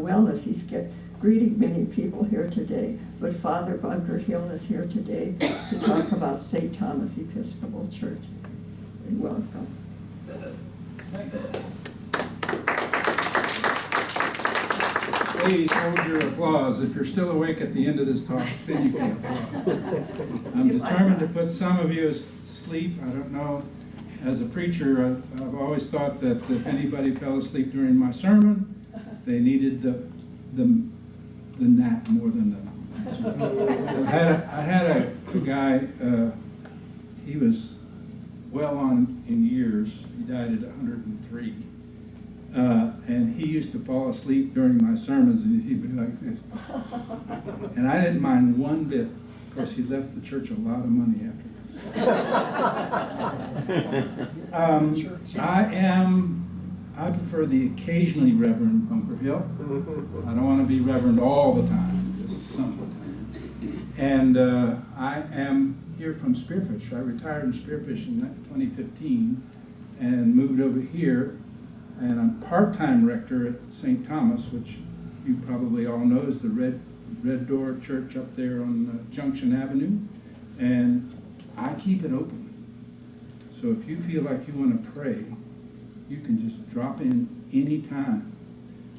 well as he's greeting many people here today. But Father Bunker Hill is here today to talk about St. Thomas Episcopal Church. And welcome. Please hold your applause. If you're still awake at the end of this talk, then you can applaud. I'm determined to put some of you to sleep. I don't know. As a preacher, I've always thought that if anybody fell asleep during my sermon, they needed the nap more than the. I had a guy. He was well on in years. He died at 103. And he used to fall asleep during my sermons, and he'd be like this. And I didn't mind one bit. Of course, he left the church a lot of money afterwards. I prefer the occasionally Reverend Bunker Hill. I don't want to be Reverend all the time, just some of the time. And I am here from Spearfish. I retired in Spearfish in 2015 and moved over here. And I'm part-time rector at St. Thomas, which you probably all know is the Red Door Church up there on Junction Avenue. And I keep it open. So if you feel like you want to pray, you can just drop in any time.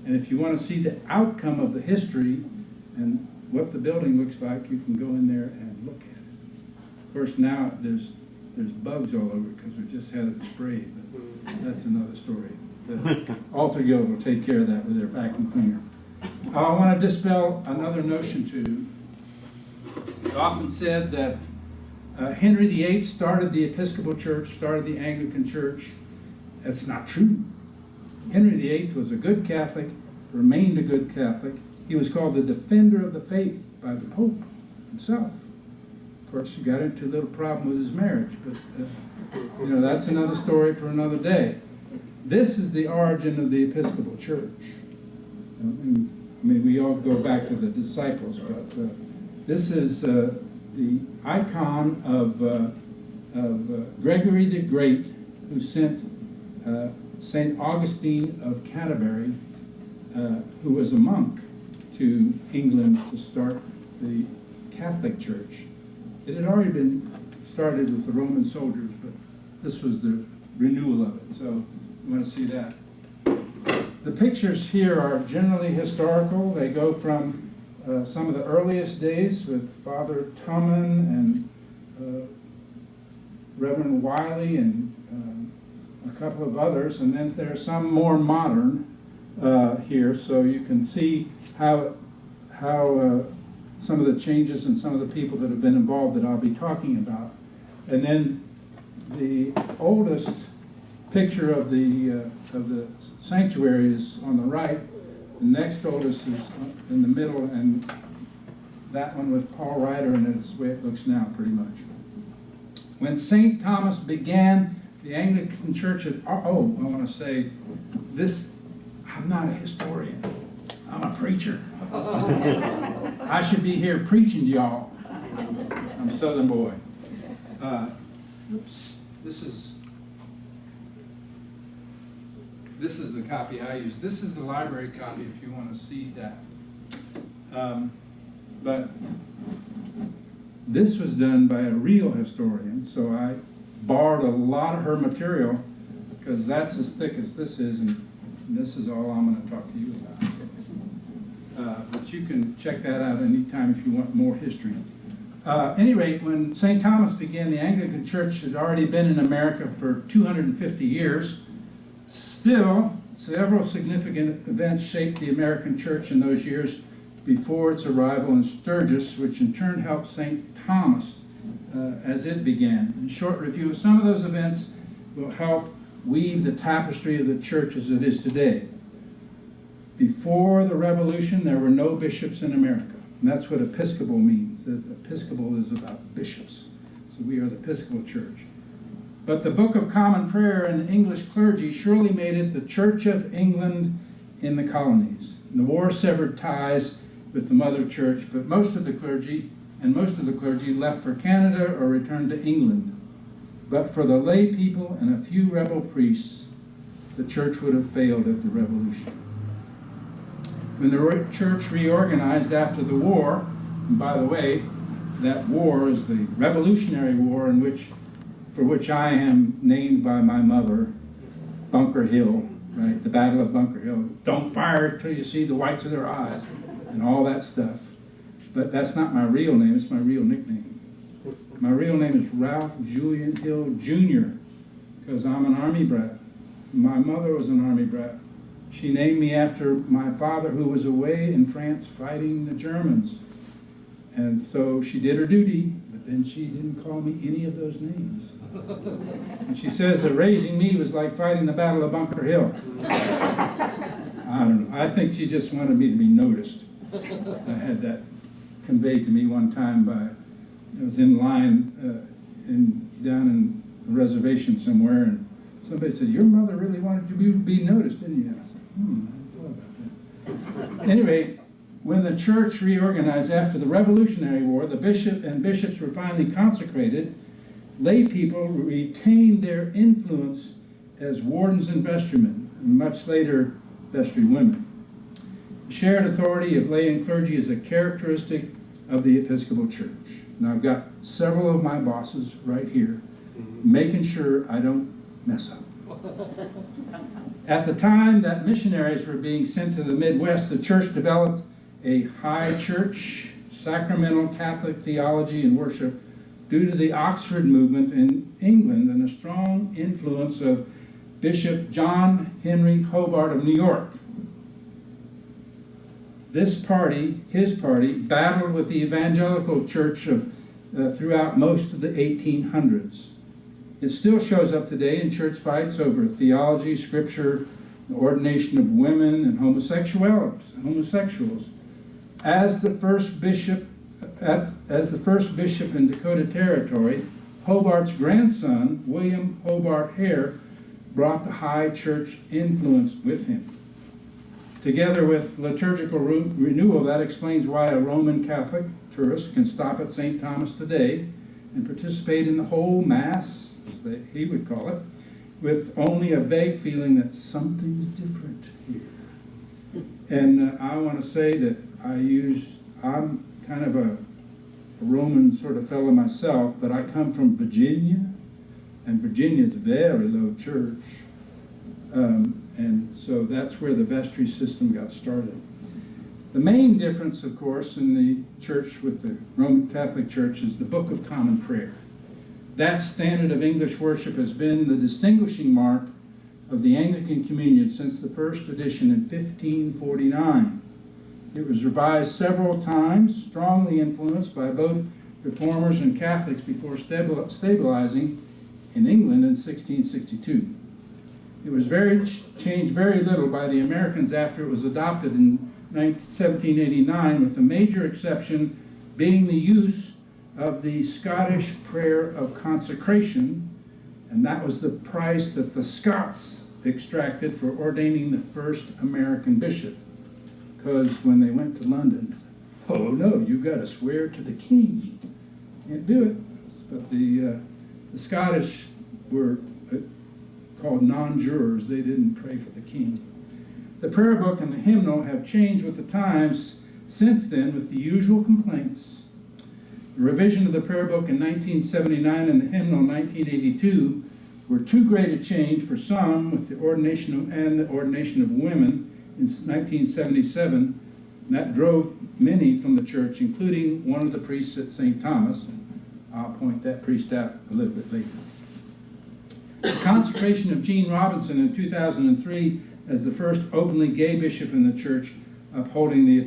And if you want to see the outcome of the history and what the building looks like, you can go in there and look at it. Of course, now there's bugs all over it because we just had it sprayed, but that's another story. The Altar Guild will take care of that with their vacuum cleaner. I want to dispel another notion too. It's often said that Henry VIII started the Episcopal Church, started the Anglican Church. That's not true. Henry VIII was a good Catholic, remained a good Catholic. He was called the defender of the faith by the Pope himself. Of course, he got into a little problem with his marriage, but that's another story for another day. This is the origin of the Episcopal Church. I mean, we all go back to the disciples, but this is the icon of Gregory the Great, who sent St. Augustine of Canterbury, who was a monk, to England to start the Catholic Church. It had already been started with the Roman soldiers, but this was the renewal of it. So you want to see that. The pictures here are generally historical. They go from some of the earliest days with Father Tumman and Reverend Wiley and a couple of others, and then there's some more modern here, so you can see how some of the changes and some of the people that have been involved that I'll be talking about. And then the oldest picture of the sanctuary is on the right. The next oldest is in the middle, and that one with Paul Ryder, and it's the way it looks now, pretty much. When St. Thomas began the Anglican Church at, I want to say this, I'm not a historian, I'm a preacher. I should be here preaching to y'all. I'm a Southern boy. This is the copy I use. This is the library copy if you want to see that. But this was done by a real historian, so I borrowed a lot of her material because that's as thick as this is, and this is all I'm going to talk to you about. But you can check that out anytime if you want more history. At any rate, when St. Thomas began, the Anglican Church had already been in America for 250 years. Still, several significant events shaped the American Church in those years before its arrival in Sturgis, which in turn helped St. Thomas as it began. A short review of some of those events will help weave the tapestry of the church as it is today. Before the Revolution, there were no bishops in America. And that's what Episcopal means. Episcopal is about bishops. So we are the Episcopal Church. But the Book of Common Prayer and the English clergy surely made it the Church of England in the colonies. And the war severed ties with the mother church, but most of the clergy left for Canada or returned to England. But for the lay people and a few rebel priests, the church would have failed at the Revolution. When the church reorganized after the war, and by the way, that war is the Revolutionary War for which I am named by my mother, Bunker Hill, right? The Battle of Bunker Hill. Don't fire till you see the whites of their eyes, and all that stuff. But that's not my real name, it's my real nickname. My real name is Ralph Julian Hill Jr., because I'm an Army brat. My mother was an Army brat. She named me after my father, who was away in France fighting the Germans. And so she did her duty, but then she didn't call me any of those names. And she says that raising me was like fighting the Battle of Bunker Hill. I don't know. I think she just wanted me to be noticed. I had that conveyed to me one time I was in line down in a reservation somewhere, and somebody said, "Your mother really wanted you to be noticed, didn't you?" I said, I hadn't thought about that. Anyway, when the church reorganized after the Revolutionary War, the bishops were finally consecrated. Lay people retained their influence as wardens and vestrymen, and much later vestrywomen. The shared authority of lay and clergy is a characteristic of the Episcopal Church. Now, I've got several of my bosses right here, making sure I don't mess up. At the time that missionaries were being sent to the Midwest, the church developed a high church, sacramental Catholic theology and worship due to the Oxford movement in England and a strong influence of Bishop John Henry Hobart of New York. His party, battled with the evangelical church throughout most of the 1800s. It still shows up today in church fights over theology, scripture, the ordination of women, and homosexuals. As the first bishop in Dakota Territory, Hobart's grandson, William Hobart Hare, brought the high church influence with him. Together with liturgical renewal, that explains why a Roman Catholic tourist can stop at St. Thomas today and participate in the whole Mass, as he would call it, with only a vague feeling that something's different here. And I want to say that I'm kind of a Roman sort of fellow myself, but I come from Virginia, and Virginia's very low church. And so that's where the vestry system got started. The main difference, of course, in the church with the Roman Catholic Church is the Book of Common Prayer. That standard of English worship has been the distinguishing mark of the Anglican Communion since the first edition in 1549. It was revised several times, strongly influenced by both Reformers and Catholics before stabilizing in England in 1662. It was changed very little by the Americans after it was adopted in 1789, with the major exception being the use of the Scottish prayer of consecration, and that was the price that the Scots extracted for ordaining the first American bishop. Because when they went to London, oh no, you've got to swear to the king. Can't do it. But the Scottish were called non-jurors. They didn't pray for the king. The prayer book and the hymnal have changed with the times since then, with the usual complaints. The revision of the prayer book in 1979 and the hymnal in 1982 were too great a change for some, with the ordination of women in 1977. And that drove many from the church, including one of the priests at St. Thomas. And I'll point that priest out a little bit later. The consecration of Gene Robinson in 2003 as the first openly gay bishop in the church upholding the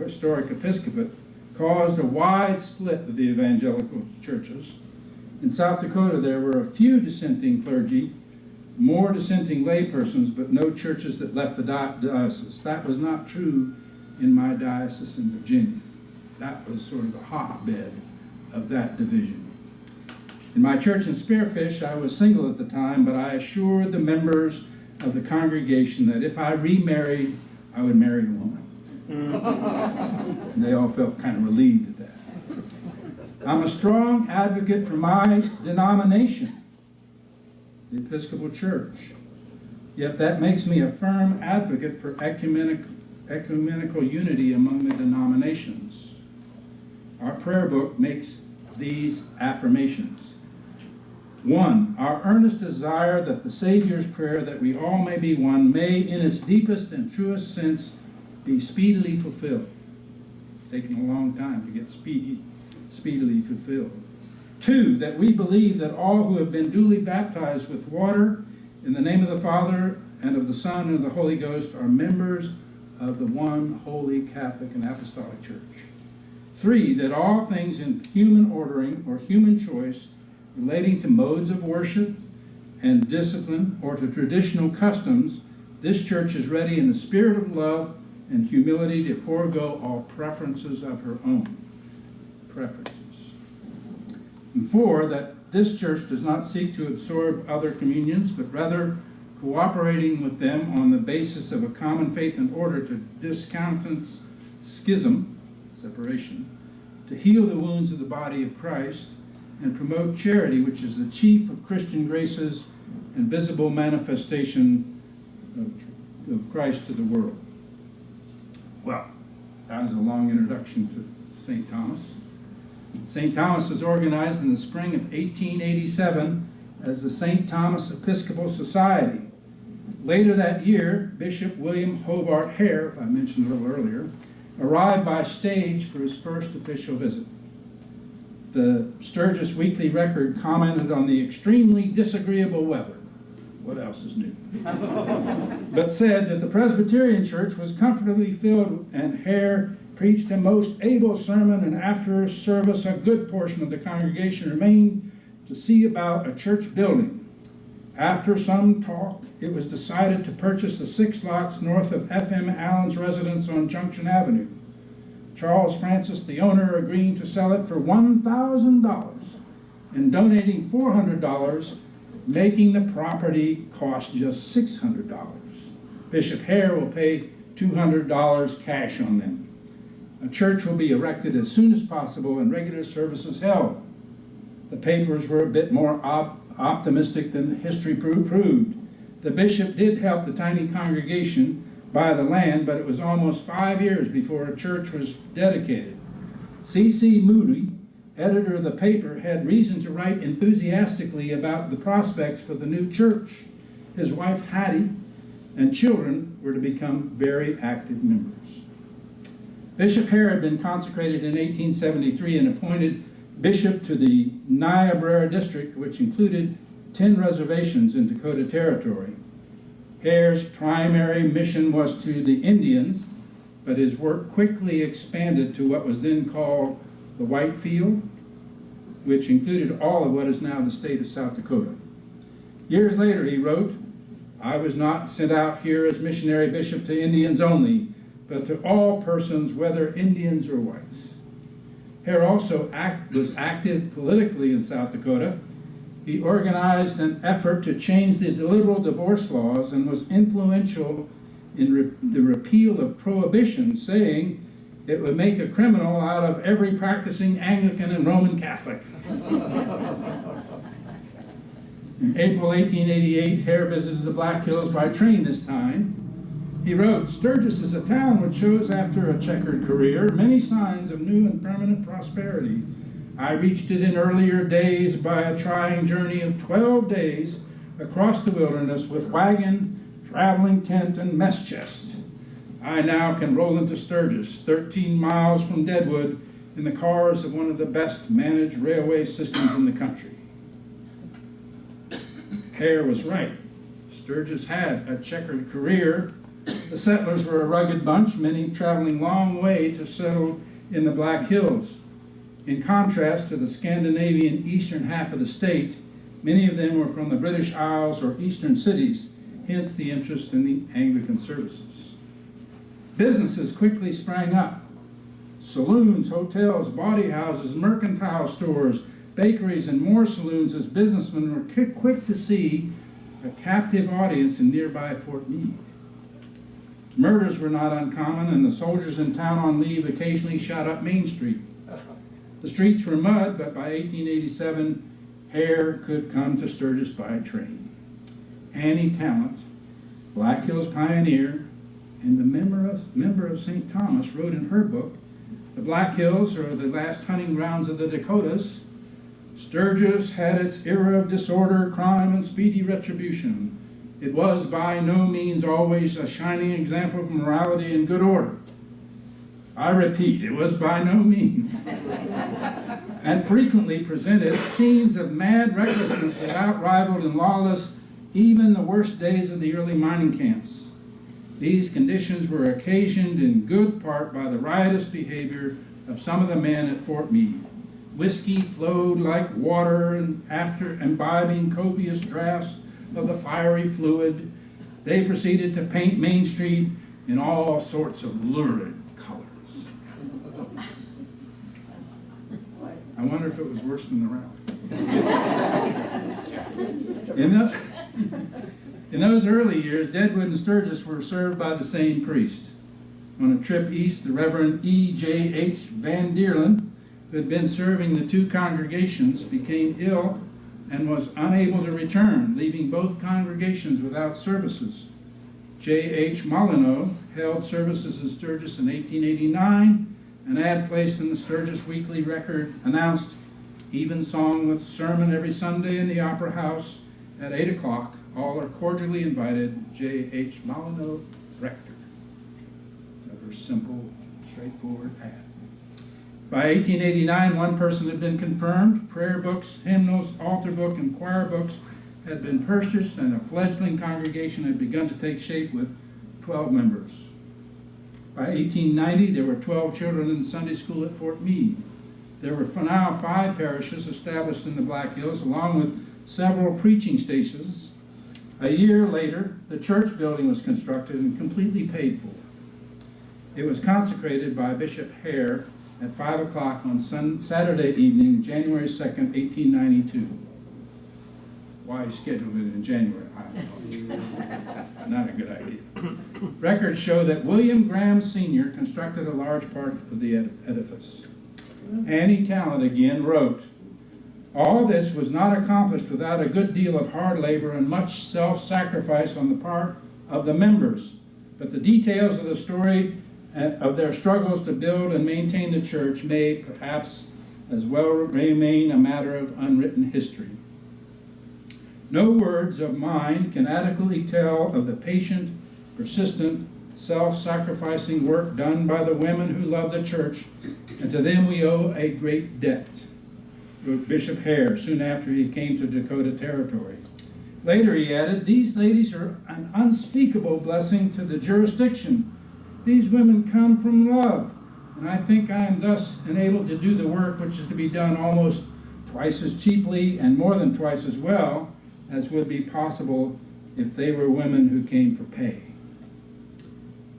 historic episcopate caused a wide split of the evangelical churches. In South Dakota, there were a few dissenting clergy, more dissenting laypersons, but no churches that left the diocese. That was not true in my diocese in Virginia. That was sort of the hotbed of that division. In my church in Spearfish, I was single at the time, but I assured the members of the congregation that if I remarried, I would marry a woman. And they all felt kind of relieved at that. I'm a strong advocate for my denomination, the Episcopal Church. Yet that makes me a firm advocate for ecumenical ecumenical unity among the denominations. Our prayer book makes these affirmations. 1, our earnest desire that the Savior's prayer that we all may be one may, in its deepest and truest sense, be speedily fulfilled. It's taking a long time to get speedily fulfilled. 2, that we believe that all who have been duly baptized with water in the name of the Father and of the Son and of the Holy Ghost are members of the one holy Catholic and Apostolic Church. 3, that all things in human ordering or human choice relating to modes of worship and discipline or to traditional customs, this church is ready in the spirit of love and humility to forego all preferences of her own. Preferences. And 4, that this church does not seek to absorb other communions, but rather cooperating with them on the basis of a common faith in order to discountenance schism, separation, to heal the wounds of the body of Christ, and promote charity, which is the chief of Christian graces and visible manifestation of Christ to the world. Well, that was a long introduction to St. Thomas. St. Thomas was organized in the spring of 1887 as the St. Thomas Episcopal Society. Later that year, Bishop William Hobart Hare, I mentioned a little earlier, arrived by stage for his first official visit. The Sturgis Weekly Record commented on the extremely disagreeable weather. What else is new? But said that the Presbyterian Church was comfortably filled, and Hare preached a most able sermon, and after his service a good portion of the congregation remained to see about a church building. After some talk, it was decided to purchase the 6 lots north of F.M. Allen's residence on Junction Avenue. Charles Francis, the owner, agreeing to sell it for $1,000 and donating $400, making the property cost just $600. Bishop Hare will pay $200 cash on them. A church will be erected as soon as possible and regular services held. The papers were a bit more optimistic than history proved. The bishop did help the tiny congregation buy the land, but it was almost 5 years before a church was dedicated. C.C. Moody, editor of the paper, had reason to write enthusiastically about the prospects for the new church. His wife Hattie and children were to become very active members. Bishop Hare had been consecrated in 1873 and appointed bishop to the Niobrara district, which included 10 reservations in Dakota Territory. Hare's primary mission was to the Indians, but his work quickly expanded to what was then called the White Field, which included all of what is now the state of South Dakota. Years later, he wrote, "I was not sent out here as missionary bishop to Indians only, but to all persons, whether Indians or whites." Hare also was active politically in South Dakota. He organized an effort to change the liberal divorce laws and was influential in the repeal of prohibition, saying it would make a criminal out of every practicing Anglican and Roman Catholic. In April 1888, Hare visited the Black Hills by train this time. He wrote, "Sturgis is a town which shows, after a checkered career, many signs of new and permanent prosperity. I reached it in earlier days by a trying journey of 12 days across the wilderness with wagon, traveling tent, and mess chest. I now can roll into Sturgis, 13 miles from Deadwood, in the cars of one of the best managed railway systems in the country." Hare was right. Sturgis had a checkered career. The settlers were a rugged bunch, many traveling long way to settle in the Black Hills. In contrast to the Scandinavian eastern half of the state, many of them were from the British Isles or eastern cities, hence the interest in the Anglican services. Businesses quickly sprang up. Saloons, hotels, bawdy houses, mercantile stores, bakeries, and more saloons, as businessmen were quick to see a captive audience in nearby Fort Meade. Murders were not uncommon, and the soldiers in town on leave occasionally shot up Main Street. The streets were mud, but by 1887, Hare could come to Sturgis by train. Annie Talent, Black Hills pioneer, And the member of St. Thomas wrote in her book, "The Black Hills are the last hunting grounds of the Dakotas. Sturgis had its era of disorder, crime, and speedy retribution. It was by no means always a shining example of morality and good order. I repeat, it was by no means. And frequently presented scenes of mad recklessness that outrivaled and lawless even the worst days of the early mining camps. These conditions were occasioned in good part by the riotous behavior of some of the men at Fort Meade. Whiskey flowed like water, and after imbibing copious draughts of the fiery fluid, they proceeded to paint Main Street in all sorts of lurid colors." I wonder if it was worse than the rally. In those early years, Deadwood and Sturgis were served by the same priest. On a trip east, the Reverend E.J.H. Van Deerlen, who had been serving the two congregations, became ill and was unable to return, leaving both congregations without services. J.H. Molyneux held services in Sturgis in 1889. An ad placed in the Sturgis Weekly Record announced, "Evensong with sermon every Sunday in the Opera House at 8 o'clock. All are cordially invited. J.H. Molyneux, Rector." It's a very simple, straightforward ad. By 1889, one person had been confirmed. Prayer books, hymnals, altar book, and choir books had been purchased, and a fledgling congregation had begun to take shape with 12 members. By 1890, there were 12 children in Sunday school at Fort Meade. There were now 5 parishes established in the Black Hills, along with several preaching stations. A year later, the church building was constructed and completely paid for. It was consecrated by Bishop Hare at 5 o'clock on Saturday evening, January 2nd, 1892. Why he scheduled it in January, I don't know. Not a good idea. Records show that William Graham Sr. constructed a large part of the edifice. Annie Talent again wrote, "All this was not accomplished without a good deal of hard labor and much self-sacrifice on the part of the members, but the details of the story of their struggles to build and maintain the church may perhaps as well remain a matter of unwritten history. No words of mine can adequately tell of the patient, persistent, self-sacrificing work done by the women who love the church, and to them we owe a great debt," wrote Bishop Hare soon after he came to Dakota Territory. Later he added, "These ladies are an unspeakable blessing to the jurisdiction. These women come from love, and I think I am thus enabled to do the work which is to be done almost twice as cheaply and more than twice as well as would be possible if they were women who came for pay."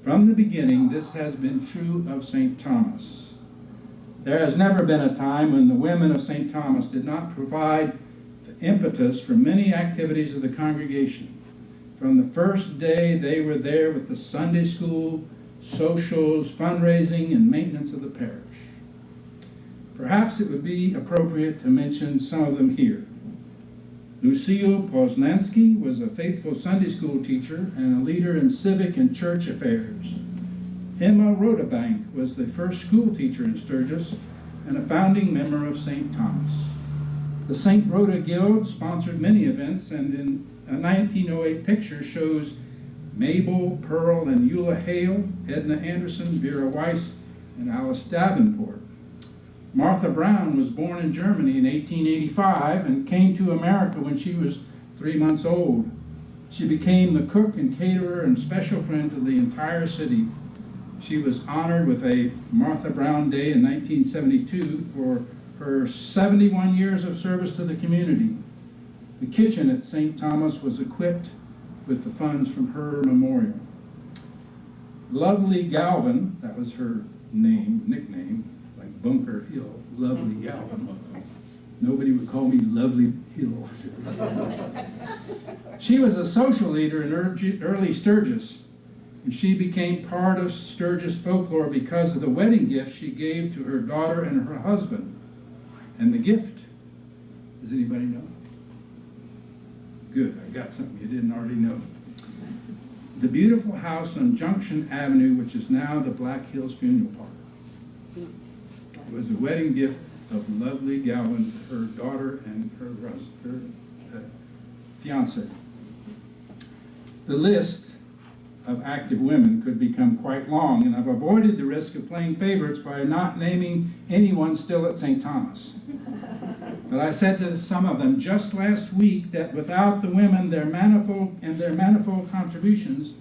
From the beginning, this has been true of St. Thomas. There has never been a time when the women of St. Thomas did not provide the impetus for many activities of the congregation. From the first day, they were there with the Sunday school, socials, fundraising, and maintenance of the parish. Perhaps it would be appropriate to mention some of them here. Lucille Poznansky was a faithful Sunday school teacher and a leader in civic and church affairs. Emma Rodabank was the first school teacher in Sturgis and a founding member of St. Thomas. The St. Rhoda Guild sponsored many events, and in a 1908 picture shows Mabel, Pearl, and Eula Hale, Edna Anderson, Vera Weiss, and Alice Davenport. Martha Brown was born in Germany in 1885 and came to America when she was 3 months old. She became the cook and caterer and special friend to the entire city. She was honored with a Martha Brown Day in 1972 for her 71 years of service to the community. The kitchen at St. Thomas was equipped with the funds from her memorial. Lovely Galvin, that was her nickname, like Bunker Hill, Lovely Galvin. Nobody would call me Lovely Hill. She was a social leader in early Sturgis, and she became part of Sturgis folklore because of the wedding gift she gave to her daughter and her husband. And the gift, does anybody know? Good, I got something you didn't already know. the beautiful house on Junction Avenue, which is now the Black Hills Funeral Parlor. It was a wedding gift of lovely Gowan, her daughter and her fiance. The list of active women could become quite long, and I've avoided the risk of playing favorites by not naming anyone still at St. Thomas. But I said to some of them just last week that without the women, their manifold contributions,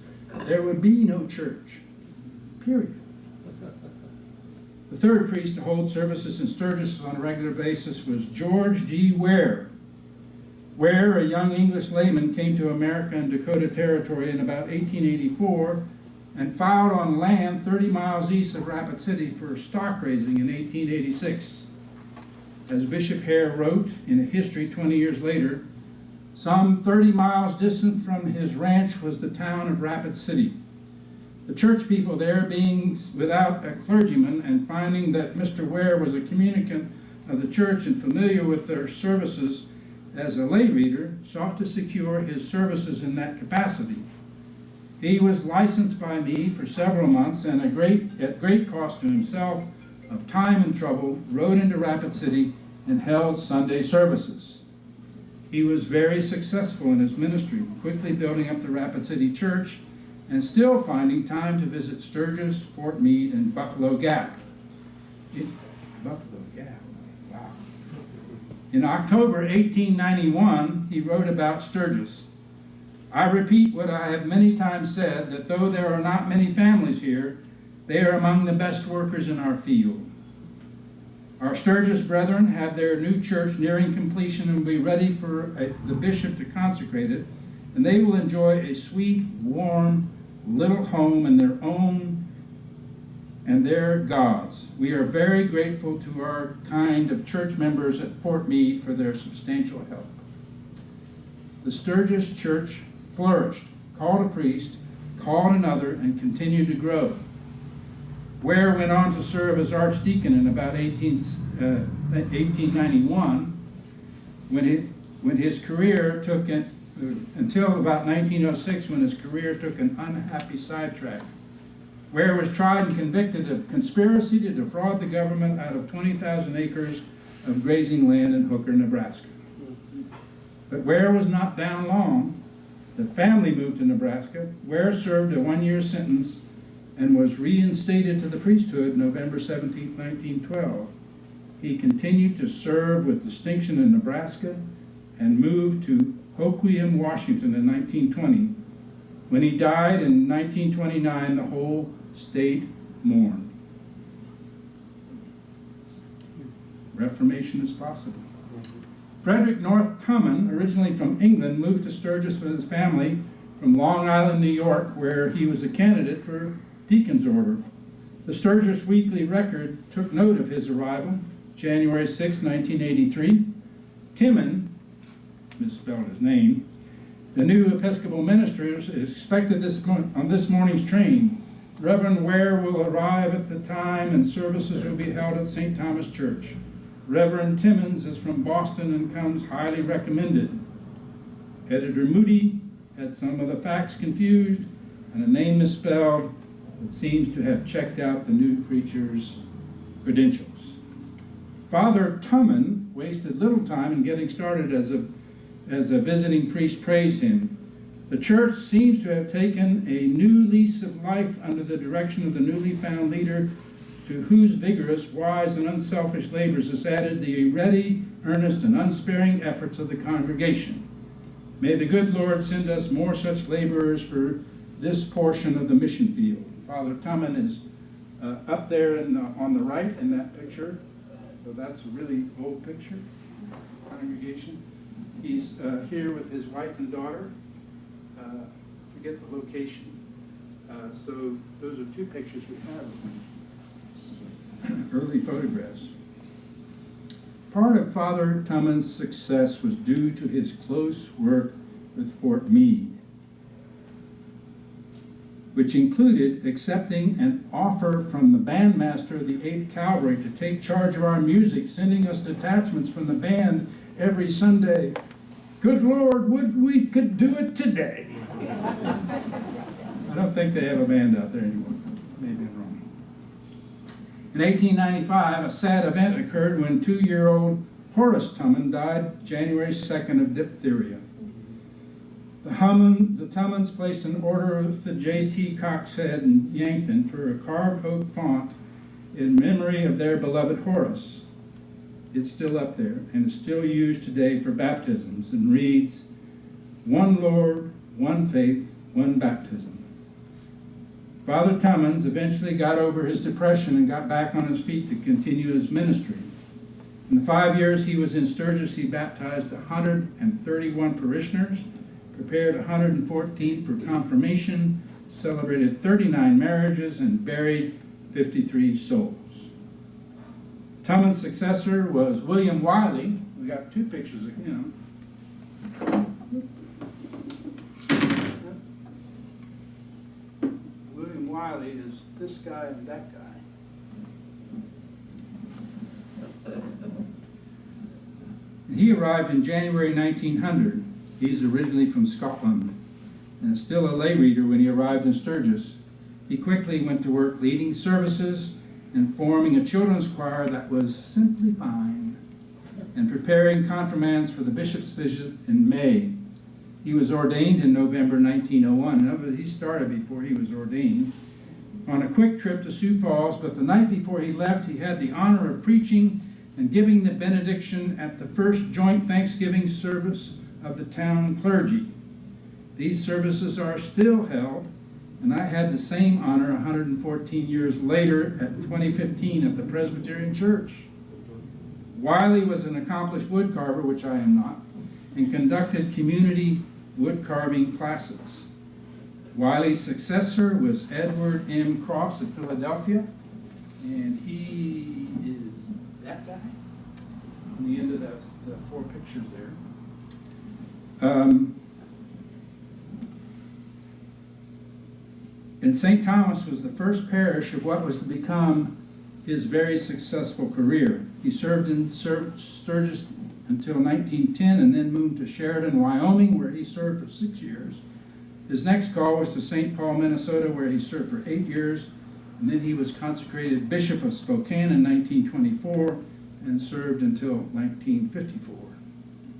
there would be no church. Period. The third priest to hold services in Sturgis on a regular basis was George G. Ware. Ware, a young English layman, came to America and Dakota Territory in about 1884 and filed on land 30 miles east of Rapid City for stock raising in 1886. As Bishop Hare wrote in a history 20 years later, some 30 miles distant from his ranch was the town of Rapid City. The church people there, being without a clergyman and finding that Mr. Ware was a communicant of the church and familiar with their services as a lay reader, sought to secure his services in that capacity. He was licensed by me for several months and at great cost to himself of time and trouble, rode into Rapid City and held Sunday services. He was very successful in his ministry, quickly building up the Rapid City Church and still finding time to visit Sturgis, Fort Meade, and Buffalo Gap. Wow. In October 1891, he wrote about Sturgis. I repeat what I have many times said, that though there are not many families here, they are among the best workers in our field. Our Sturgis brethren have their new church nearing completion and will be ready for the bishop to consecrate it, and they will enjoy a sweet, warm, little home in their own and their God's. We are very grateful to our kind of church members at Fort Meade for their substantial help. The Sturgis church flourished, called a priest, called another, and continued to grow. Ware went on to serve as archdeacon in about 1891, when his career took it until about 1906, when his career took an unhappy sidetrack. Ware was tried and convicted of conspiracy to defraud the government out of 20,000 acres of grazing land in Hooker, Nebraska. But Ware was not down long. The family moved to Nebraska. Ware served a one-year sentence and was reinstated to the priesthood November 17, 1912. He continued to serve with distinction in Nebraska and moved to Hoquiam, Washington in 1920. When he died in 1929, the whole state mourned. Reformation is possible. Frederick North Tumman, originally from England, moved to Sturgis with his family from Long Island, New York, where he was a candidate for deacon's order. The Sturgis Weekly Record took note of his arrival, January 6, 1983. Timon, misspelled his name, the new Episcopal minister is expected on this morning's train. Reverend Ware will arrive at the time and services will be held at St. Thomas Church. Reverend Timmons is from Boston and comes highly recommended. Editor Moody had some of the facts confused and a name misspelled that seems to have checked out the new preacher's credentials. Father Tumman wasted little time in getting started as a visiting priest praised him. The church seems to have taken a new lease of life under the direction of the newly found leader, to whose vigorous, wise, and unselfish labors is added the ready, earnest, and unsparing efforts of the congregation. May the good Lord send us more such laborers for this portion of the mission field. Father Tumman is up there on the right in that picture. So that's a really old picture, congregation. He's here with his wife and daughter. Forget the location. So those are two pictures we have of him. Early photographs. Part of Father Tumman's success was due to his close work with Fort Meade, which included accepting an offer from the bandmaster of the 8th Cavalry to take charge of our music, sending us detachments from the band every Sunday. Good Lord, would we could do it today. don't think they have a band out there anymore. Maybe I'm wrong. In 1895, a sad event occurred when 2-year-old Horace Tumman died January 2nd of diphtheria. The Tummans placed an order with the J.T. Coxhead in Yankton for a carved oak font in memory of their beloved Horace. It's still up there and is still used today for baptisms and reads, "One Lord, one faith, one baptism." Father Tummans eventually got over his depression and got back on his feet to continue his ministry. In the 5 years he was in Sturgis, he baptized 131 parishioners, prepared 114 for confirmation, celebrated 39 marriages, and buried 53 souls. Tummans' successor was William Wiley. We got 2 pictures of him. William Wiley is this guy and that guy. He arrived in January 1900. He's originally from Scotland and is still a lay reader when he arrived in Sturgis. He quickly went to work leading services and forming a children's choir that was simply fine, and preparing confirmands for the bishop's visit in May. He was ordained in November 1901. In other words, he started before he was ordained on a quick trip to Sioux Falls, but the night before he left, he had the honor of preaching and giving the benediction at the first joint Thanksgiving service of the town clergy. These services are still held, and I had the same honor 114 years later at 2015 at the Presbyterian Church. Wiley was an accomplished woodcarver, which I am not, and conducted community wood carving classes. Wiley's successor was Edward M. Cross of Philadelphia, and he is that guy on the end of the 4 pictures there. And St. Thomas was the first parish of what was to become his very successful career. He served in Sturgis until 1910 and then moved to Sheridan, Wyoming, where he served for 6 years. His next call was to St. Paul, Minnesota, where he served for 8 years, and then he was consecrated Bishop of Spokane in 1924 and served until 1954.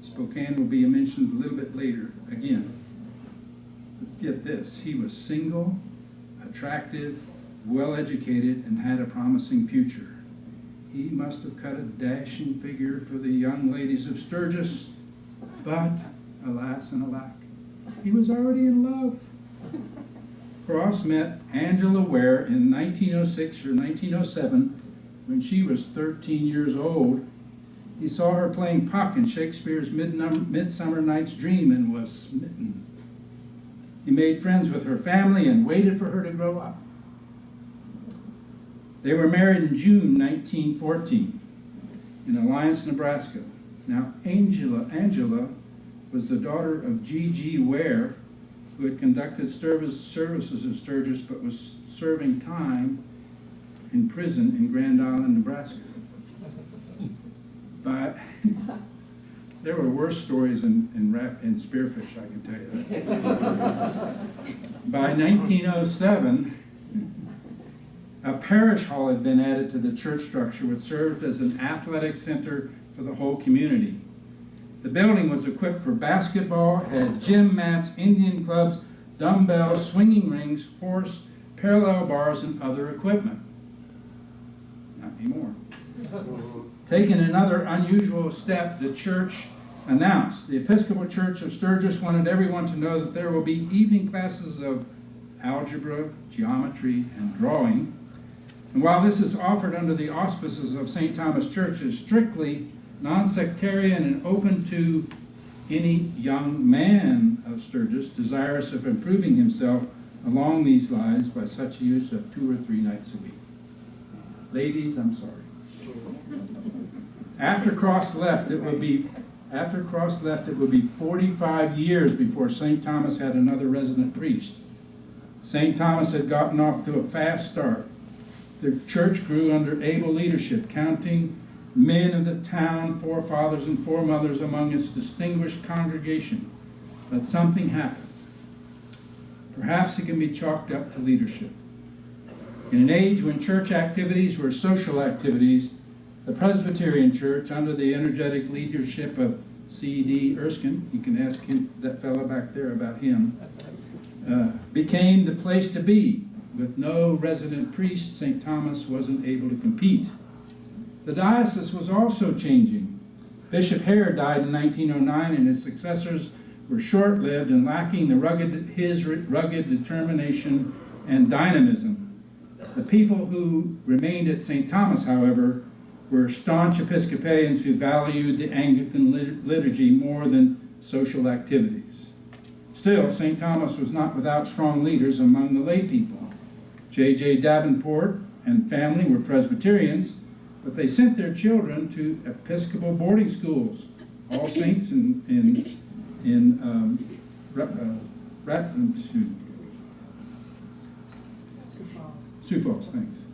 Spokane will be mentioned a little bit later again. But get this, he was single, attractive, well-educated, and had a promising future. He must have cut a dashing figure for the young ladies of Sturgis, but alas and alack, he was already in love. Cross met Angela Ware in 1906 or 1907 when she was 13 years old. He saw her playing Puck in Shakespeare's Midsummer Night's Dream and was smitten. He made friends with her family and waited for her to grow up. They were married in June 1914 in Alliance, Nebraska. Now, Angela was the daughter of G.G. Ware, who had conducted services in Sturgis but was serving time in prison in Grand Island, Nebraska. But there were worse stories in Spearfish, I can tell you that. By 1907, a parish hall had been added to the church structure, which served as an athletic center for the whole community. The building was equipped for basketball, had gym mats, Indian clubs, dumbbells, swinging rings, horse, parallel bars, and other equipment. Not anymore. Taking another unusual step, the church announced. The Episcopal Church of Sturgis wanted everyone to know that there will be evening classes of algebra, geometry, and drawing. And while this is offered under the auspices of St. Thomas Church, it is strictly non-sectarian and open to any young man of Sturgis desirous of improving himself along these lines by such use of 2 or 3 nights a week. Ladies, I'm sorry. After Cross left, it would be 45 years before St. Thomas had another resident priest. St. Thomas had gotten off to a fast start. The church grew under able leadership, counting men of the town, forefathers and foremothers among its distinguished congregation. But something happened. Perhaps it can be chalked up to leadership. In an age when church activities were social activities, the Presbyterian Church, under the energetic leadership of C.D. Erskine, you can ask him, that fellow back there, about him, became the place to be. With no resident priest, St. Thomas wasn't able to compete. The diocese was also changing. Bishop Hare died in 1909, and his successors were short-lived and lacking his rugged determination and dynamism. The people who remained at St. Thomas, however, were staunch Episcopalians who valued the Anglican liturgy more than social activities. Still, St. Thomas was not without strong leaders among the lay people. J.J. Davenport and family were Presbyterians, but they sent their children to Episcopal boarding schools, All Saints in Sioux Falls, thanks.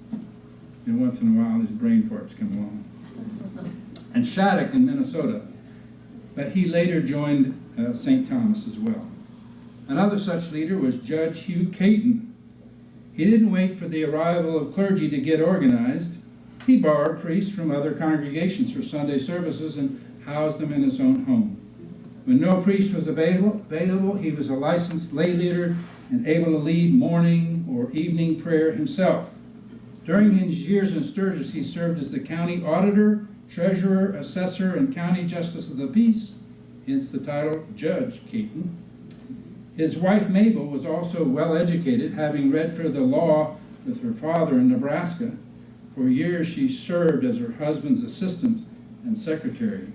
And once in a while, these brain farts come along. And Shattuck in Minnesota. But he later joined St. Thomas as well. Another such leader was Judge Hugh Caton. He didn't wait for the arrival of clergy to get organized. He borrowed priests from other congregations for Sunday services and housed them in his own home. When no priest was available, he was a licensed lay leader and able to lead morning or evening prayer himself. During his years in Sturgis, he served as the county auditor, treasurer, assessor, and county justice of the peace, hence the title Judge Caton. His wife Mabel was also well educated, having read for the law with her father in Nebraska. For years she served as her husband's assistant and secretary.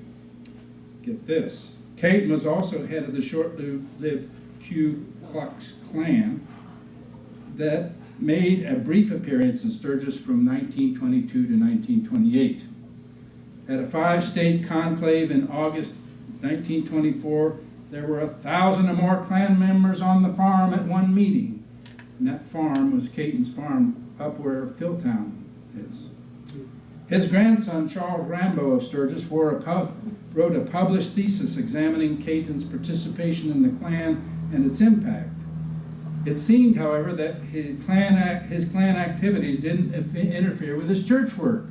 Get this. Caton was also head of the short-lived Ku Klux Klan that made a brief appearance in Sturgis from 1922 to 1928. At a 5-state conclave in August 1924, there were 1,000 or more Klan members on the farm at one meeting. And that farm was Caton's farm up where Philtown is. His grandson, Charles Rambo of Sturgis, wrote a published thesis examining Caton's participation in the Klan and its impact. It seemed, however, that his Klan activities didn't interfere with his church work,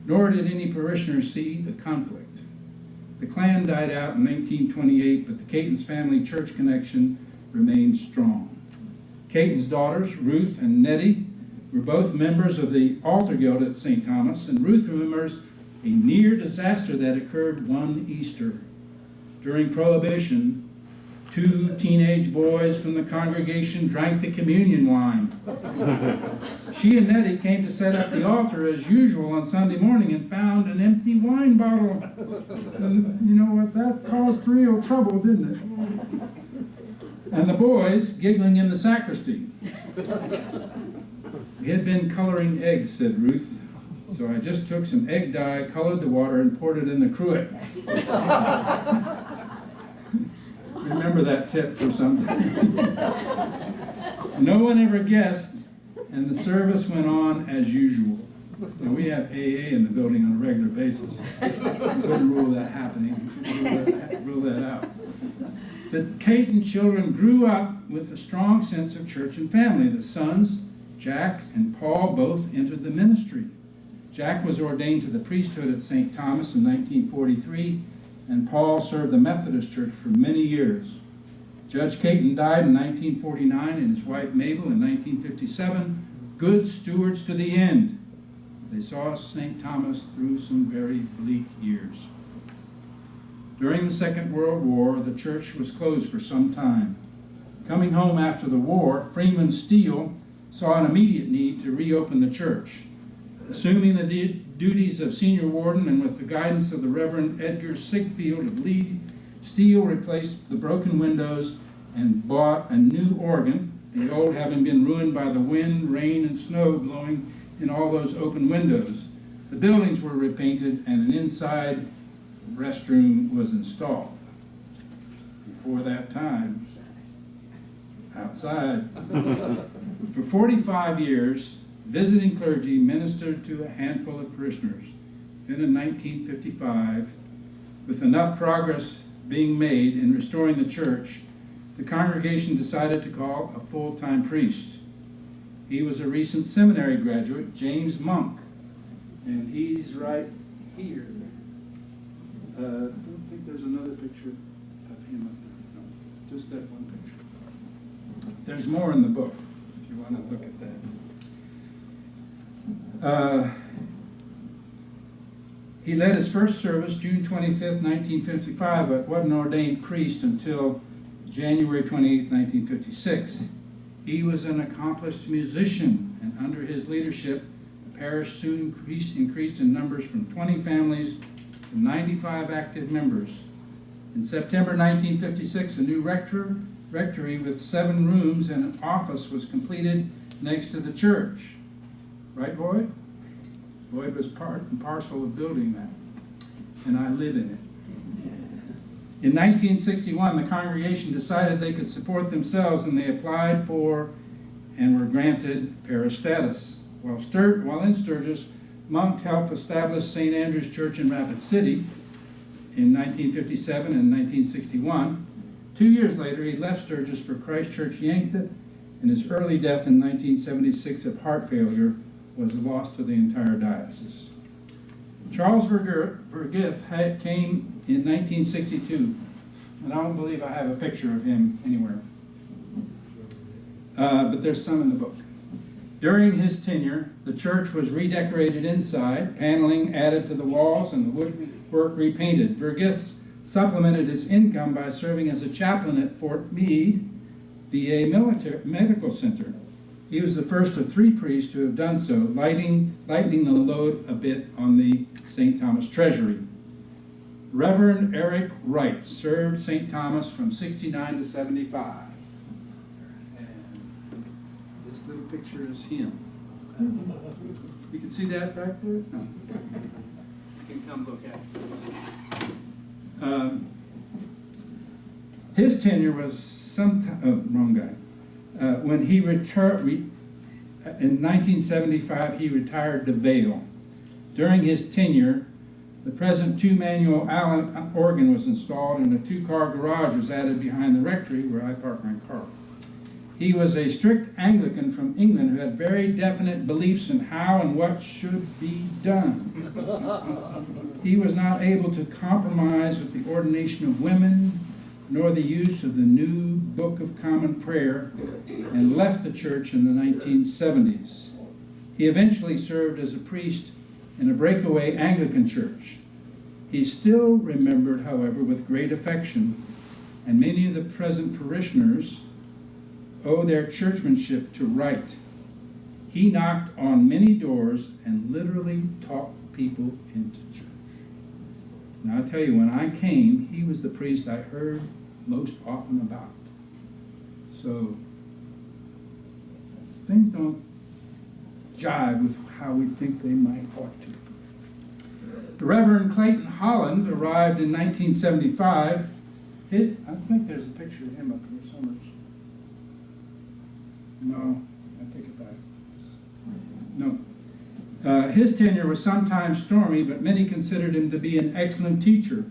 nor did any parishioners see a conflict. The Klan died out in 1928, but the Caton's family church connection remained strong. Caton's daughters, Ruth and Nettie, were both members of the Altar Guild at St. Thomas, and Ruth remembers a near disaster that occurred one Easter. During Prohibition, 2 teenage boys from the congregation drank the communion wine. She and Nettie came to set up the altar as usual on Sunday morning and found an empty wine bottle. And you know what? That caused real trouble, didn't it? And the boys giggling in the sacristy. We had been coloring eggs, said Ruth, so I just took some egg dye, colored the water, and poured it in the cruet. Remember that tip for some time. No one ever guessed, and the service went on as usual. Now, we have AA in the building on a regular basis. We couldn't rule that happening. Rule that out. The Caton children grew up with a strong sense of church and family. The sons, Jack and Paul, both entered the ministry. Jack was ordained to the priesthood at St. Thomas in 1943, and Paul served the Methodist Church for many years. Judge Caton died in 1949 and his wife Mabel in 1957, good stewards to the end. They saw St. Thomas through some very bleak years. During the Second World War, the church was closed for some time. Coming home after the war, Freeman Steele saw an immediate need to reopen the church. Assuming the duties of senior warden and with the guidance of the Reverend Edgar Sigfield of Lee, Steele replaced the broken windows and bought a new organ, the old having been ruined by the wind, rain, and snow blowing in all those open windows. The buildings were repainted and an inside restroom was installed. Before that time, outside. For 45 years, visiting clergy ministered to a handful of parishioners. Then in 1955, with enough progress being made in restoring the church, the congregation decided to call a full-time priest. He was a recent seminary graduate, James Monk, and he's right here. I don't think there's another picture of him up there. No, just that one picture. There's more in the book, if you want to look at that. He led his first service June 25th, 1955, but wasn't ordained priest until January 28th, 1956. He was an accomplished musician, and under his leadership, the parish soon increased in numbers from 20 families to 95 active members. In September 1956, a new rectory with 7 rooms and an office was completed next to the church. Right, Boyd? Boyd was part and parcel of building that, and I live in it. In 1961, the congregation decided they could support themselves, and they applied for and were granted parish status. While in Sturgis, Monk helped establish St. Andrew's Church in Rapid City in 1957 and 1961. 2 years later, he left Sturgis for Christ Church Yankton, and his early death in 1976 of heart failure was a loss to the entire diocese. Charles Vergith came in 1962, and I don't believe I have a picture of him anywhere, but there's some in the book. During his tenure, the church was redecorated inside, paneling added to the walls, and the woodwork repainted. Vergith supplemented his income by serving as a chaplain at Fort Meade VA Medical Center. He was the first of 3 priests to have done so, lightening the load a bit on the St. Thomas Treasury. Reverend Eric Wright served St. Thomas from 69 to 75. And this little picture is him. You can see that back there? No. You can come look at it. His tenure was wrong guy. When he returned, in 1975, he retired to Vail. During his tenure, the present 2-manual Allen organ was installed, and a 2-car garage was added behind the rectory where I park my car. He was a strict Anglican from England who had very definite beliefs in how and what should be done. He was not able to compromise with the ordination of women, nor the use of the new Book of Common Prayer, and left the church in the 1970s. He eventually served as a priest in a breakaway Anglican church. He's still remembered, however, with great affection, and many of the present parishioners owe their churchmanship to Wright. He knocked on many doors and literally talked people into church. Now, I tell you, when I came, he was the priest I heard most often about. So, things don't jive with how we think they might ought to. The Reverend Clayton Holland arrived in 1975. I think there's a picture of him up here somewhere. No, I take it back. No. His tenure was sometimes stormy, but many considered him to be an excellent teacher.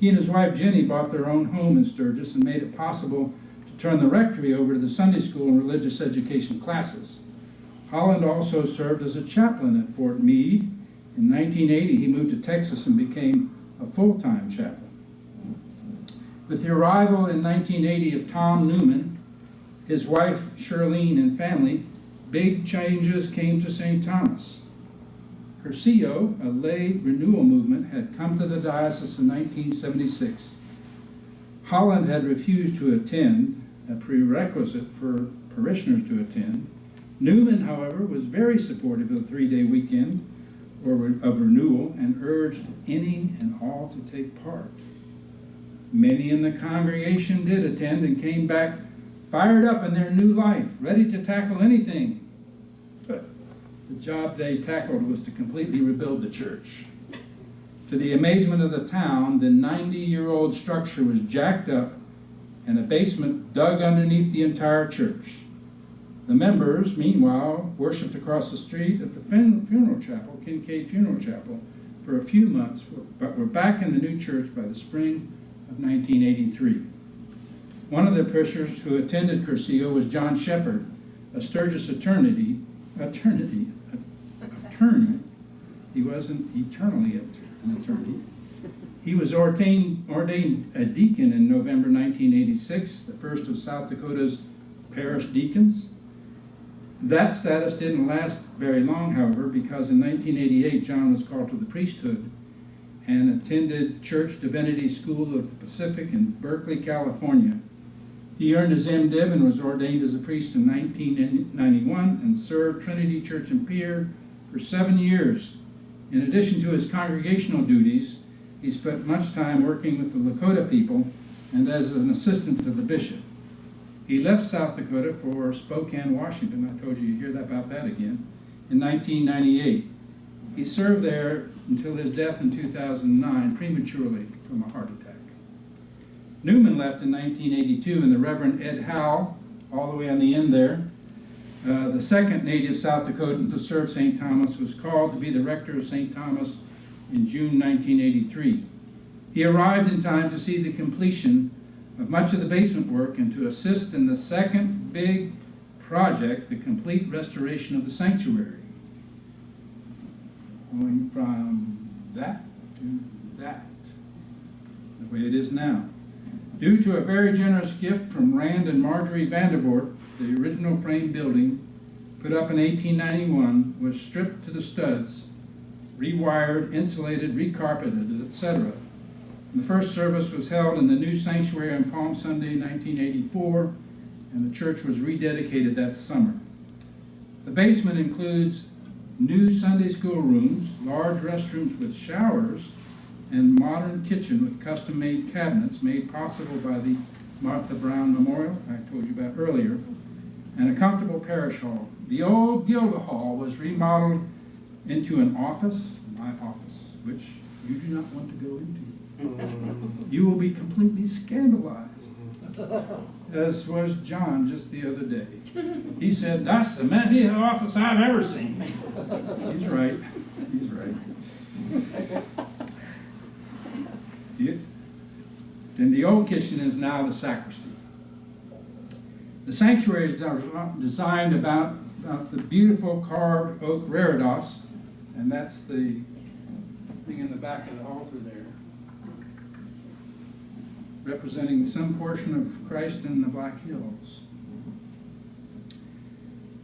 He and his wife Jenny bought their own home in Sturgis and made it possible to turn the rectory over to the Sunday school and religious education classes. Holland also served as a chaplain at Fort Meade. In 1980, he moved to Texas and became a full-time chaplain. With the arrival in 1980 of Tom Newman, his wife Shirlene, and family, big changes came to St. Thomas. Cursillo, a lay renewal movement, had come to the diocese in 1976. Holland had refused to attend, a prerequisite for parishioners to attend. Newman, however, was very supportive of the 3-day weekend of renewal and urged any and all to take part. Many in the congregation did attend and came back fired up in their new life, ready to tackle anything. But the job they tackled was to completely rebuild the church. To the amazement of the town, the 90-year-old structure was jacked up and a basement dug underneath the entire church. The members, meanwhile, worshipped across the street at the funeral chapel, Kincaid Funeral Chapel, for a few months, but were back in the new church by the spring of 1983. One of the preachers who attended Cursillo was John Shepherd, a Sturgis attorney. He wasn't eternally an attorney. He was ordained a deacon in November 1986, the first of South Dakota's parish deacons. That status didn't last very long, however, because in 1988 John was called to the priesthood and attended Church Divinity School of the Pacific in Berkeley, California. He earned his MDiv and was ordained as a priest in 1991 and served Trinity Church in Pierre for 7 years. In addition to his congregational duties, he spent much time working with the Lakota people and as an assistant to the bishop. He left South Dakota for Spokane, Washington. I told you you'd hear about that again, in 1998. He served there until his death in 2009, prematurely from a heart attack. Newman left in 1982, and the Reverend Ed Howell, all the way on the end there, the second native South Dakotan to serve St. Thomas, was called to be the rector of St. Thomas in June 1983. He arrived in time to see the completion of much of the basement work and to assist in the second big project, the complete restoration of the sanctuary. Going from that to that, the way it is now. Due to a very generous gift from Rand and Marjorie Vandervoort, the original frame building, put up in 1891, was stripped to the studs, rewired, insulated, recarpeted, etc. The first service was held in the new sanctuary on Palm Sunday, 1984, and the church was rededicated that summer. The basement includes new Sunday school rooms, large restrooms with showers, and modern kitchen with custom-made cabinets made possible by the Martha Brown Memorial I told you about earlier, and a comfortable parish hall. The old Guildhall was remodeled into an office, my office, which you do not want to go into. You will be completely scandalized, as was John just the other day. He said, "That's the messiest office I've ever seen." He's right. He's right. Then the old kitchen is now the sacristy. The sanctuary is designed about the beautiful carved oak reredos, and that's the thing in the back of the altar there, representing some portion of Christ in the Black Hills.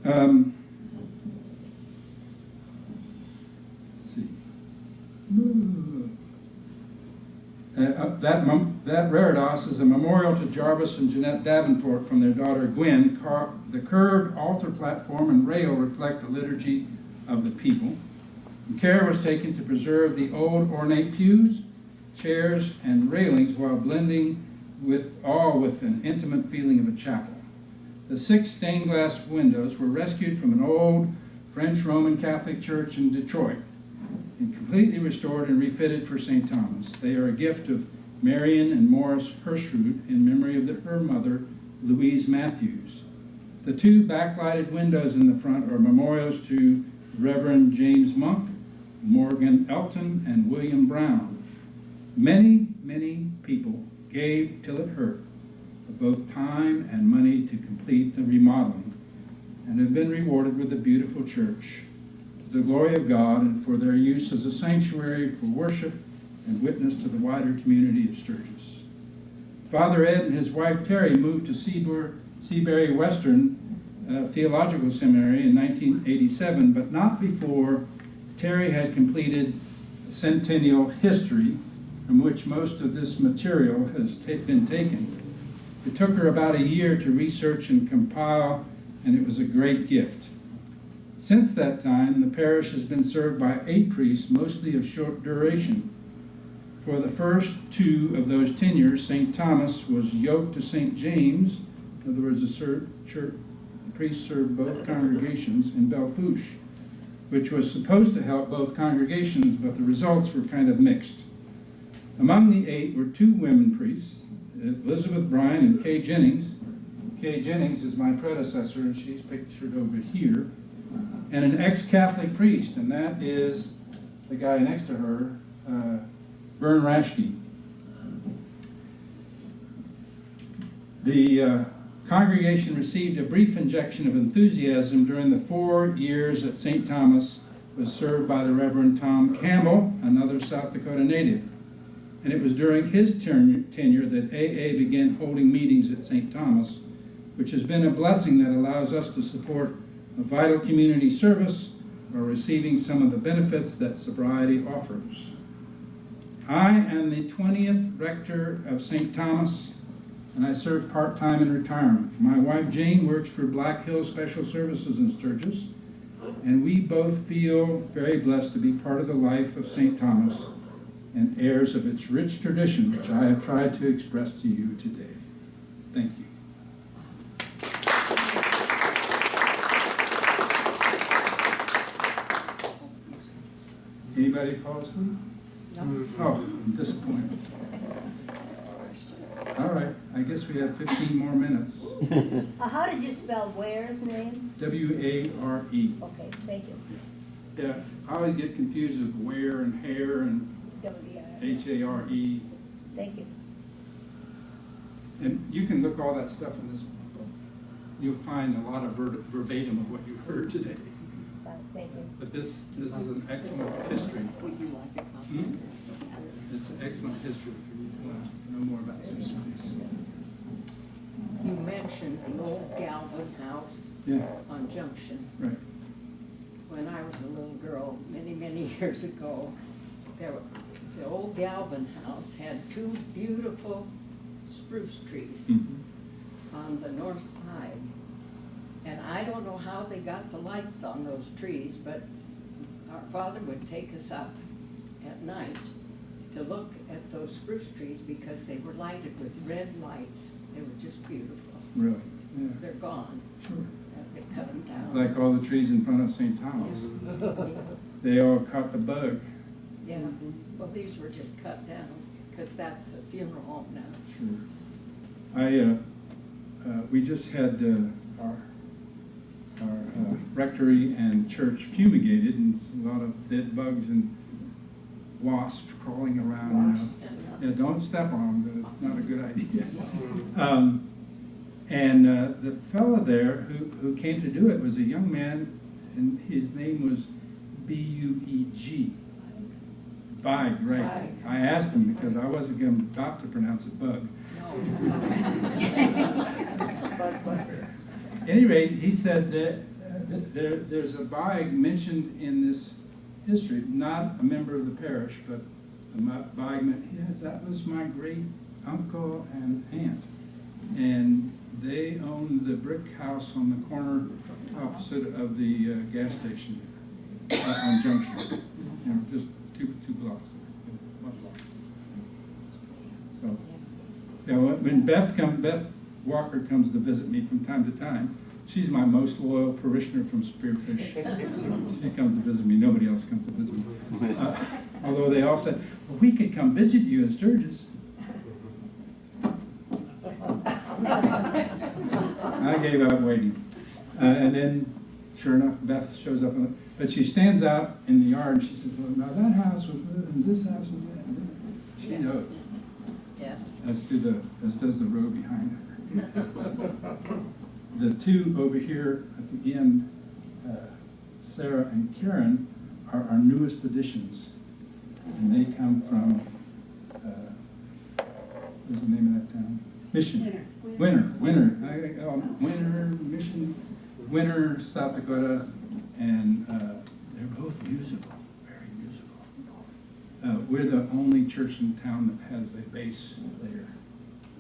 Let's see. That reredos is a memorial to Jarvis and Jeanette Davenport from their daughter Gwen. The curved altar platform and rail reflect the liturgy of the people. And care was taken to preserve the old ornate pews, chairs, and railings while blending with an intimate feeling of a chapel. The 6 stained glass windows were rescued from an old French Roman Catholic church in Detroit and completely restored and refitted for St. Thomas. They are a gift of Marion and Morris Hirschrud in memory of her mother, Louise Matthews. The 2 backlighted windows in the front are memorials to Reverend James Monk, Morgan Elton, and William Brown. Many, many people gave till it hurt of both time and money to complete the remodeling and have been rewarded with a beautiful church to the glory of God and for their use as a sanctuary for worship and witness to the wider community of Sturgis. Father Ed and his wife Terry moved to Seabury Western Theological Seminary in 1987, but not before Terry had completed Centennial History, from which most of this material has been taken. It took her about a year to research and compile, and it was a great gift. Since that time, the parish has been served by 8 priests, mostly of short duration. For the first 2 of those tenures, St. Thomas was yoked to St. James. In other words, the priest served both congregations in Belfouche, which was supposed to help both congregations, but the results were kind of mixed. Among the 8 were 2 women priests, Elizabeth Bryan and Kay Jennings. Kay Jennings is my predecessor, and she's pictured over here, and an ex-Catholic priest, and that is the guy next to her, Vern Raschke. The congregation received a brief injection of enthusiasm during the 4 years that St. Thomas was served by the Reverend Tom Campbell, another South Dakota native. And it was during his tenure that AA began holding meetings at St. Thomas, which has been a blessing that allows us to support a vital community service while receiving some of the benefits that sobriety offers. I am the 20th rector of St. Thomas, and I serve part-time in retirement. My wife Jane works for Black Hills Special Services in Sturgis, and we both feel very blessed to be part of the life of St. Thomas and heirs of its rich tradition, which I have tried to express to you today. Thank you. Anybody fall asleep? No. Oh, I'm disappointed. All right, I guess we have 15 more minutes. How did you spell Ware's name? W-A-R-E. Okay, thank you. Yeah, I always get confused with where and hair and W-E-R. H-A-R-E. Thank you. And you can look all that stuff in this book. You'll find a lot of verbatim of what you heard today. Thank you. But this is an excellent history. Would you like a copy? It's an excellent history if you want to know more about St. Thomas. You mentioned the old Galvin house Yeah, on Junction. right. When I was a little girl, many, many years ago, the old Galvin house had 2 beautiful spruce trees on the north side. And I don't know how they got the lights on those trees, but our father would take us up at night to look at those spruce trees because they were lighted with red lights. They were just beautiful. Really? Yeah. They're gone. Sure. They cut them down. Like all the trees in front of St. Thomas. They all caught the bug. Yeah, well, these were just cut down because that's a funeral home now. Sure. We just had our rectory and church fumigated, and a lot of dead bugs and wasps crawling around. Wasps. Yeah, don't step on them. It's not a good idea. The fellow there who came to do it was a young man, and his name was B-U-E-G. Bug, right. Bug. I asked him because I wasn't about to pronounce it bug. At any rate, he said that there's a Bug mentioned in this history, not a member of the parish, but a Bug, yeah, that was my great uncle and aunt. And they owned the brick house on the corner opposite of the gas station on Junction. You know, just two blocks. So, yeah, when Beth Walker comes to visit me from time to time, she's my most loyal parishioner from Spearfish. She comes to visit me. Nobody else comes to visit me. Although they all said, well, we could come visit you in Sturgis. I gave up waiting. And then, sure enough, Beth shows up. But she stands out in the yard and she says, well, now that house was this and this house was that. She Yes. knows. Yes. As does the row behind her. The two over here at the end, Sarah and Karen, are our newest additions. And they come from, what's the name of that town? Mission. Winter, South Dakota, and they're both musical, very musical. We're the only church in town that has a bass player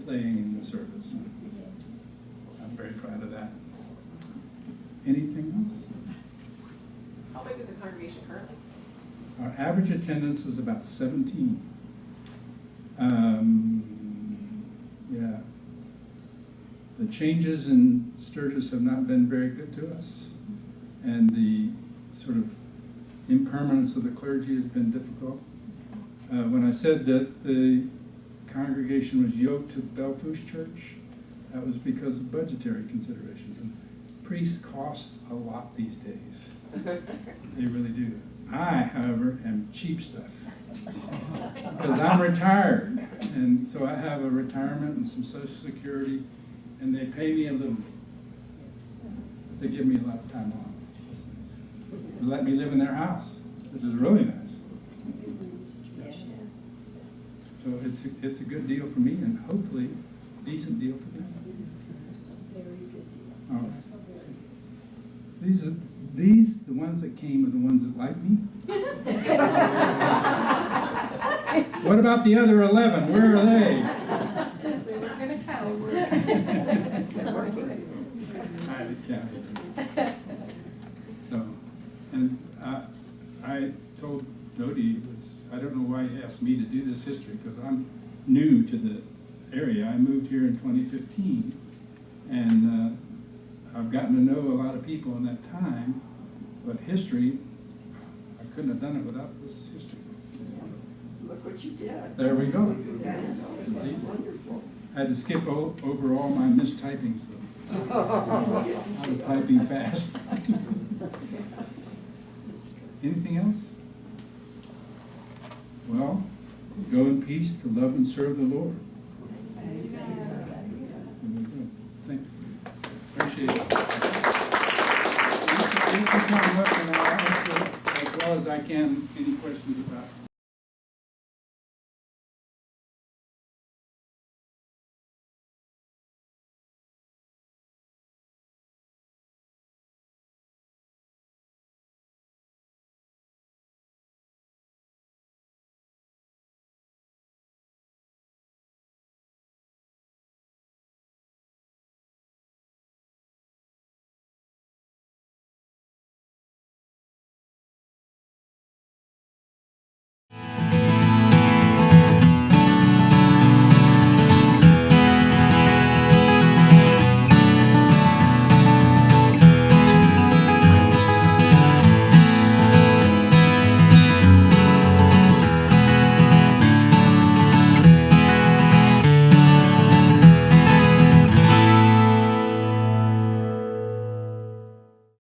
playing in the service. I'm very proud of that. Anything else? How big is the congregation currently? Our average attendance is about 17. Yeah. The changes in Sturgis have not been very good to us, and the sort of impermanence of the clergy has been difficult. When I said that the congregation was yoked to Belfouche Church, that was because of budgetary considerations. And priests cost a lot these days. They really do. I, however, am cheap stuff because I'm retired, and so I have a retirement and some Social Security, and they pay me a little. They give me a lot of time off. That's nice. They let me live in their house, which is really nice. So it's a good deal for me, and hopefully decent deal for them. All right. These the ones that came are the ones that like me. What about the other 11? Where are they? They were gonna count. I just counted. So, and I told Dodie, I don't know why he asked me to do this history, because I'm new to the area. I moved here in 2015, and I've gotten to know a lot of people in that time, but history, I couldn't have done it without this history. Look what you did. There we go. Yeah, that's wonderful. I had to skip over all my mistypings, though. I was typing fast. Anything else? Well, go in peace to love and serve the Lord. Thanks. Appreciate it. You can come up and I'll answer as well as I can any questions about